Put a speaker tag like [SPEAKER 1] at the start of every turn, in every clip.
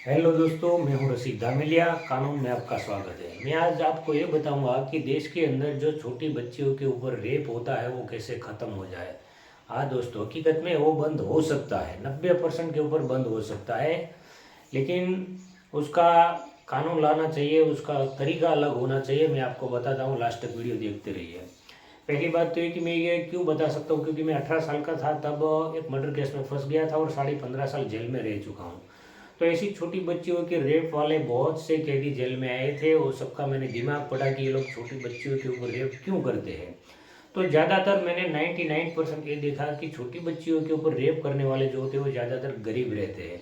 [SPEAKER 1] Hello दोस्तों, मैं हूं रसिक धामेलिया। कानून में आपका स्वागत है। मैं आज आपको ये बताऊंगा कि देश के अंदर जो छोटी बच्चियों के ऊपर रेप होता है वो कैसे ख़त्म हो जाए। हाँ दोस्तों, हकीकत में वो बंद हो सकता है, 90% के ऊपर बंद हो सकता है, लेकिन उसका कानून लाना चाहिए, उसका तरीका अलग होना चाहिए। मैं आपको बताता हूँ, लास्ट तक वीडियो देखते रहिए। पहली बात तो ये कि मैं ये क्यों बता सकता हूँ, क्योंकि मैं 18 साल का था तब एक मर्डर केस में फंस गया था और 15.5 साल जेल में रह चुका हूँ। तो ऐसी छोटी बच्चियों के रेप वाले बहुत से कैदी जेल में आए थे, वो सबका मैंने दिमाग पढ़ा कि ये लोग छोटी बच्चियों के ऊपर रेप क्यों करते हैं। तो ज़्यादातर मैंने 99% ये देखा कि छोटी बच्चियों के ऊपर रेप करने वाले जो होते हैं वो ज़्यादातर गरीब रहते हैं।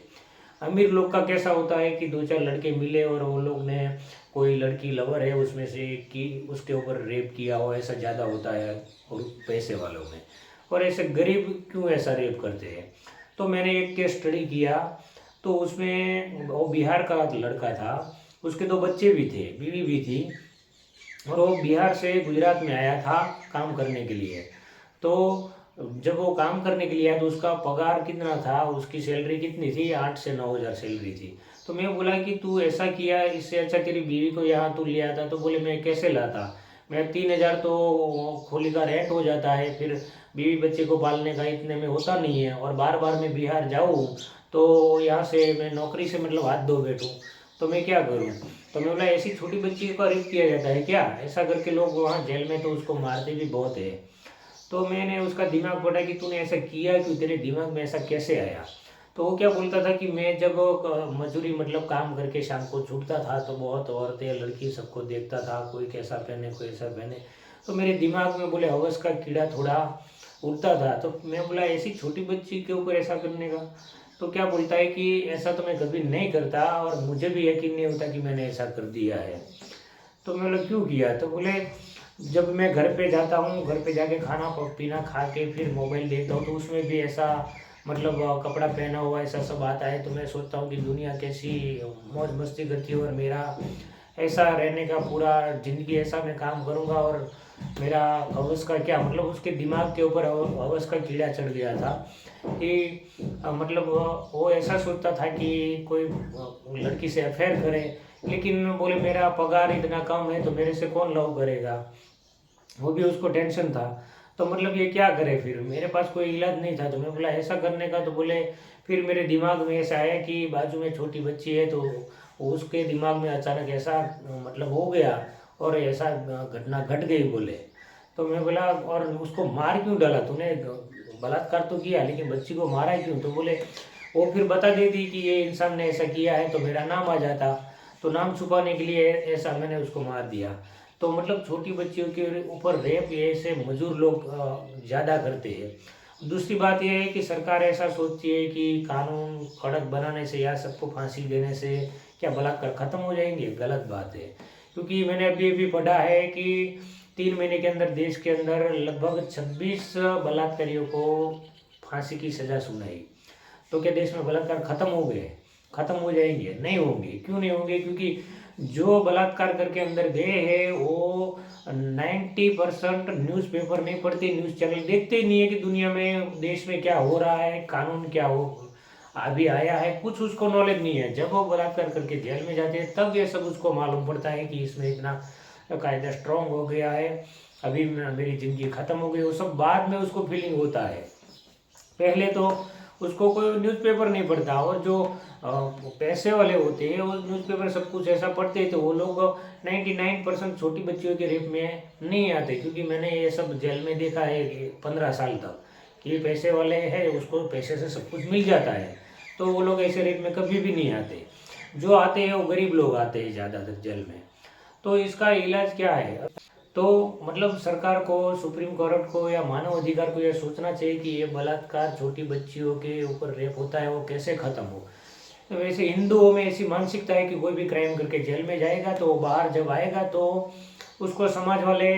[SPEAKER 1] अमीर लोग का कैसा होता है कि दो चार लड़के मिले और वो लोग ने, कोई लड़की लवर है उसमें से कि उसके ऊपर रेप किया हो, ऐसा ज़्यादा होता है और पैसे वालों में। और ऐसे गरीब क्यों ऐसा रेप करते हैं। तो मैंने एक केस स्टडी किया, तो उसमें वो बिहार का लड़का था, उसके दो बच्चे भी थे, बीवी भी थी, और वो बिहार से गुजरात में आया था काम करने के लिए। तो जब वो काम करने के लिए आया तो उसका पगार कितना था, उसकी सैलरी कितनी थी, 8 से 9 हज़ार सैलरी थी। तो मैं बोला कि तू ऐसा किया, इससे अच्छा तेरी बीवी को यहाँ तू ले आता। तो बोले मैं कैसे लाता, मैं 3 हज़ार तो खोली का रेंट हो जाता है, फिर बीवी बच्चे को पालने का इतने में होता नहीं है, और बार बार मैं बिहार जाऊँ तो यहाँ से मैं नौकरी से मतलब हाथ धो बैठूँ, तो मैं क्या करूँ। तो मैं बोला ऐसी छोटी बच्ची का रेप किया जाता है क्या, ऐसा करके लोग वहाँ जेल में तो उसको मारते भी बहुत है। तो मैंने उसका दिमाग पढ़ा कि तूने ऐसा किया क्यों, तेरे दिमाग में ऐसा कैसे आया। तो वो क्या बोलता था कि मैं जब मजदूरी मतलब काम करके शाम को छूटता था तो बहुत औरतें लड़की सबको देखता था, कोई कैसा पहने कोई ऐसा पहने, तो मेरे दिमाग में बोले हवस का कीड़ा थोड़ा उड़ता था। तो मैं बोला ऐसी छोटी बच्ची के ऊपर ऐसा करने का। तो क्या बोलता है कि ऐसा तो मैं कभी नहीं करता और मुझे भी यकीन नहीं होता कि मैंने ऐसा कर दिया है। तो मैं बोला क्यों किया। तो बोले जब मैं घर पे जाता हूँ, घर पे जाके खाना पीना खा के फिर मोबाइल देखता हूँ तो उसमें भी ऐसा मतलब कपड़ा पहना हुआ ऐसा सब आता है, तो मैं सोचता हूँ कि दुनिया कैसी मौज मस्ती करती है और मेरा ऐसा रहने का पूरा ज़िंदगी ऐसा मैं काम करूँगा, और मेरा हवस का क्या मतलब उसके दिमाग के ऊपर हवस का कीड़ा चढ़ गया था कि मतलब वो ऐसा सोचता था कि कोई लड़की से अफेयर करे, लेकिन बोले मेरा पगार इतना कम है तो मेरे से कौन लव करेगा, वो भी उसको टेंशन था। तो मतलब ये क्या करे, फिर मेरे पास कोई इलाज नहीं था। तो मैं बोला ऐसा करने का, तो बोले फिर मेरे दिमाग में ऐसा आया कि बाजू में छोटी बच्ची है, तो उसके दिमाग में अचानक ऐसा मतलब हो गया और ऐसा घटना घट गई बोले। तो मैं बोला और उसको मार क्यों डाला तूने, बलात्कार तो किया लेकिन बच्ची को मारा क्यों। तो बोले वो फिर बता देती कि ये इंसान ने ऐसा किया है तो मेरा नाम आ जाता, तो नाम छुपाने के लिए ऐसा मैंने उसको मार दिया। तो मतलब छोटी बच्चियों के ऊपर रेप ऐसे मजदूर लोग ज़्यादा करते हैं। दूसरी बात यह है कि सरकार ऐसा सोचती है कि कानून कड़क बनाने से या सबको फांसी देने से क्या बलात्कार ख़त्म हो जाएंगे, गलत बात है। क्योंकि मैंने अभी अभी पढ़ा है कि 3 महीने के अंदर देश के अंदर लगभग 26 बलात्कारियों को फांसी की सज़ा सुनाई। तो क्या देश में बलात्कार खत्म हो गए, खत्म हो जाएंगे, नहीं होंगे। क्यों नहीं होंगे, क्योंकि जो बलात्कार करके अंदर गए हैं वो 90% न्यूज़पेपर नहीं पढ़ते, न्यूज़ चैनल देखते ही नहीं है कि दुनिया में देश में क्या हो रहा है, कानून क्या हो अभी आया है, कुछ उसको नॉलेज नहीं है। जब वो बलात्कार करके जेल में जाते हैं तब ये सब उसको मालूम पड़ता है कि इसमें इतना कायदा स्ट्रांग हो गया है, अभी मेरी ज़िंदगी ख़त्म हो गई, वो सब बाद में उसको फीलिंग होता है। पहले तो उसको कोई न्यूज़पेपर नहीं पढ़ता, और जो पैसे वाले होते हैं वो न्यूज़पेपर सब कुछ ऐसा पढ़ते हैं, तो वो लोग 99% छोटी बच्चियों के रेप में नहीं आते। क्योंकि मैंने ये सब जेल में देखा है 15 साल तक कि पैसे वाले हैं उसको पैसे से सब कुछ मिल जाता है, तो वो लोग ऐसे रेप में कभी भी नहीं आते। जो आते हैं वो गरीब लोग आते हैं ज़्यादातर जेल में। तो इसका इलाज क्या है। तो मतलब सरकार को, सुप्रीम कोर्ट को या मानव अधिकार को यह सोचना चाहिए कि ये बलात्कार छोटी बच्चियों के ऊपर रेप होता है वो कैसे ख़त्म हो। तो वैसे हिंदुओं में ऐसी मानसिकता है कि कोई भी क्राइम करके जेल में जाएगा तो वो बाहर जब आएगा तो उसको समाज वाले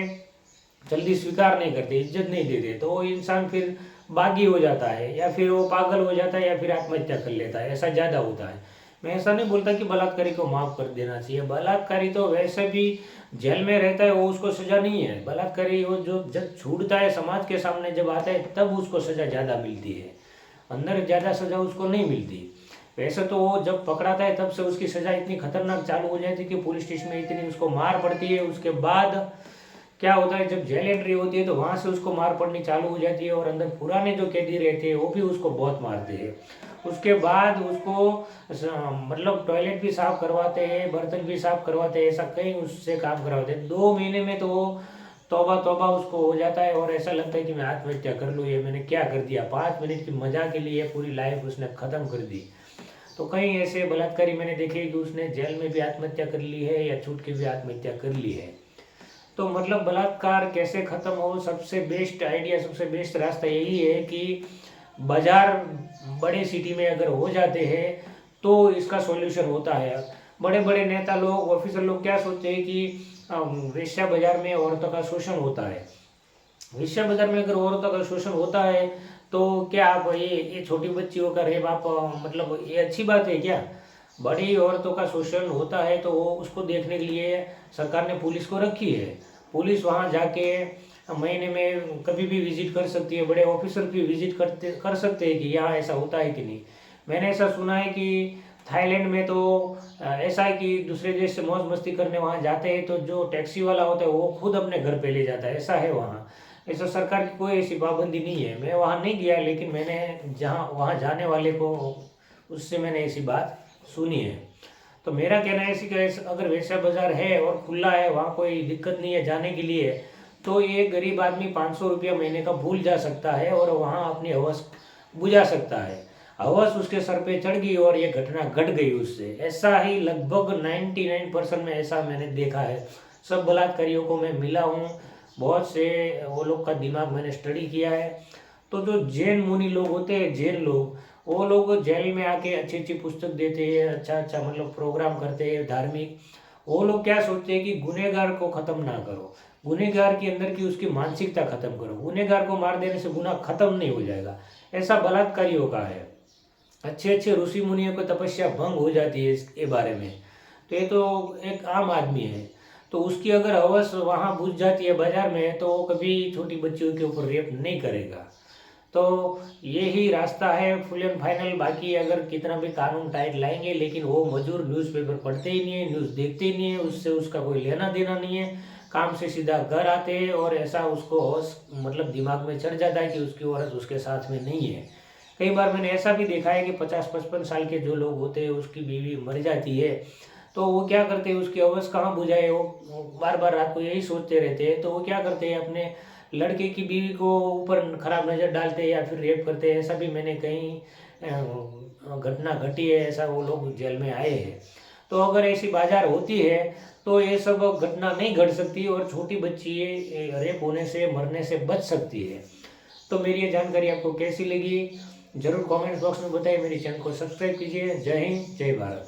[SPEAKER 1] जल्दी स्वीकार नहीं करते, इज्जत नहीं देते, तो वो इंसान फिर बागी हो जाता है या फिर वो पागल हो जाता है या फिर आत्महत्या कर लेता है, ऐसा ज़्यादा होता है। मैं ऐसा नहीं बोलता कि बलात्कारी को माफ़ कर देना चाहिए, बलात्कारी तो वैसे भी जेल में रहता है, वो उसको सज़ा नहीं है। बलात्कारी वो जो जब छूटता है समाज के सामने जब आता है तब उसको सज़ा ज़्यादा मिलती है, अंदर ज़्यादा सज़ा उसको नहीं मिलती। वैसे तो वो जब पकड़ाता है तब से उसकी सज़ा इतनी खतरनाक चालू हो जाती है कि पुलिस स्टेशन में इतनी उसको मार पड़ती है। उसके बाद क्या होता है, जब जेल एंट्री होती है तो वहाँ से उसको मार पड़नी चालू हो जाती है और अंदर पुराने जो कैदी रहते हैं वो भी उसको बहुत मारते हैं। उसके बाद उसको मतलब टॉयलेट भी साफ करवाते हैं, बर्तन भी साफ करवाते हैं, ऐसा कई उससे काम करवाते हैं। 2 महीने में तो वो तौबा तौबा उसको हो जाता है और ऐसा लगता है कि मैं आत्महत्या कर लूँ, ये मैंने क्या कर दिया। 5 मिनट की मजा के लिए पूरी लाइफ उसने ख़त्म कर दी। तो कई ऐसे बलात्कारी मैंने देखे कि उसने जेल में भी आत्महत्या कर ली है या छूट के भी आत्महत्या कर ली है। तो मतलब बलात्कार कैसे ख़त्म हो, सबसे बेस्ट आइडिया, सबसे बेस्ट रास्ता यही है कि बाजार बड़े सिटी में अगर हो जाते हैं तो इसका सॉल्यूशन होता है। बड़े बड़े नेता लोग, ऑफिसर लोग क्या सोचते हैं कि वेश्या बाजार में औरतों का शोषण होता है। वेश्या बाजार में अगर औरतों का शोषण होता है तो क्या आप ये छोटी बच्चियों का रेप आप मतलब ये अच्छी बात है क्या? बड़ी औरतों का शोषण होता है तो वो उसको देखने के लिए सरकार ने पुलिस को रखी है। पुलिस वहाँ जाके महीने में कभी भी विजिट कर सकती है, बड़े ऑफिसर भी विजिट कर सकते हैं कि यहाँ ऐसा होता है कि नहीं। मैंने ऐसा सुना है कि थाईलैंड में तो ऐसा है कि दूसरे देश से मौज मस्ती करने वहाँ जाते हैं तो जो टैक्सी वाला होता है वो खुद अपने घर पे ले जाता है, ऐसा है वहाँ। ऐसा सरकार की कोई ऐसी पाबंदी नहीं है। मैं वहाँ नहीं गया लेकिन मैंने जहाँ वहाँ जाने वाले को उससे मैंने ऐसी बात सुनी है। तो मेरा कहना है ऐसी कि अगर वैसा बाजार है और खुला है, वहाँ कोई दिक्कत नहीं है जाने के लिए, तो ये गरीब आदमी 500 रुपया महीने का भूल जा सकता है और वहाँ अपनी हवस बुझा सकता है। हवस उसके सर पे चढ़ गई और ये घटना घट गई उससे। ऐसा ही लगभग 99% में ऐसा मैंने देखा है। सब बलात्कारियों को मैं मिला हूँ, बहुत से वो लोग का दिमाग मैंने स्टडी किया है। तो जो जैन मुनि लोग होते हैं, जैन लोग, वो लोग जेल में आके अच्छी अच्छी पुस्तक देते हैं, अच्छा अच्छा मतलब प्रोग्राम करते हैं धार्मिक। वो लोग क्या सोचते हैं कि गुनहगार को ख़त्म ना करो, गुनहगार के अंदर की उसकी मानसिकता ख़त्म करो, गुनहगार को मार देने से गुनाह ख़त्म नहीं हो जाएगा। ऐसा बलात्कारियों का है। अच्छे अच्छे ऋषि मुनियों को तपस्या भंग हो जाती है इसके बारे में। तो ये तो एक आम आदमी है, तो उसकी अगर हवस वहाँ बुझ जाती है बाजार में तो वो कभी छोटी बच्चियों के ऊपर रेप नहीं करेगा। तो यही रास्ता है फुल एंड फाइनल। बाकी अगर कितना भी कानून टाइट लाएंगे लेकिन वो मजदूर न्यूज़पेपर पढ़ते ही नहीं है, न्यूज़ देखते ही नहीं है, उससे उसका कोई लेना देना नहीं है। काम से सीधा घर आते हैं और ऐसा उसको होश मतलब दिमाग में चढ़ जाता है कि उसकी औरत उसके साथ में नहीं है। कई बार मैंने ऐसा भी देखा है कि 50-55 साल के जो लोग होते हैं उसकी बीवी मर जाती है तो वो क्या करते हैं, उसकी हवस कहाँ बुझाए, वो बार बार रात को यही सोचते रहते हैं। तो वो क्या करते हैं, अपने लड़के की बीवी को ऊपर खराब नज़र डालते हैं या फिर रेप करते हैं। ऐसा भी मैंने कहीं घटना घटी है, ऐसा वो लोग जेल में आए हैं। तो अगर ऐसी बाजार होती है तो ये सब घटना नहीं घट सकती और छोटी बच्ची ये रेप होने से मरने से बच सकती है। तो मेरी ये जानकारी आपको कैसी लगी ज़रूर कमेंट बॉक्स में बताइए। मेरे चैनल को सब्सक्राइब कीजिए। जय हिंद, जय भारत।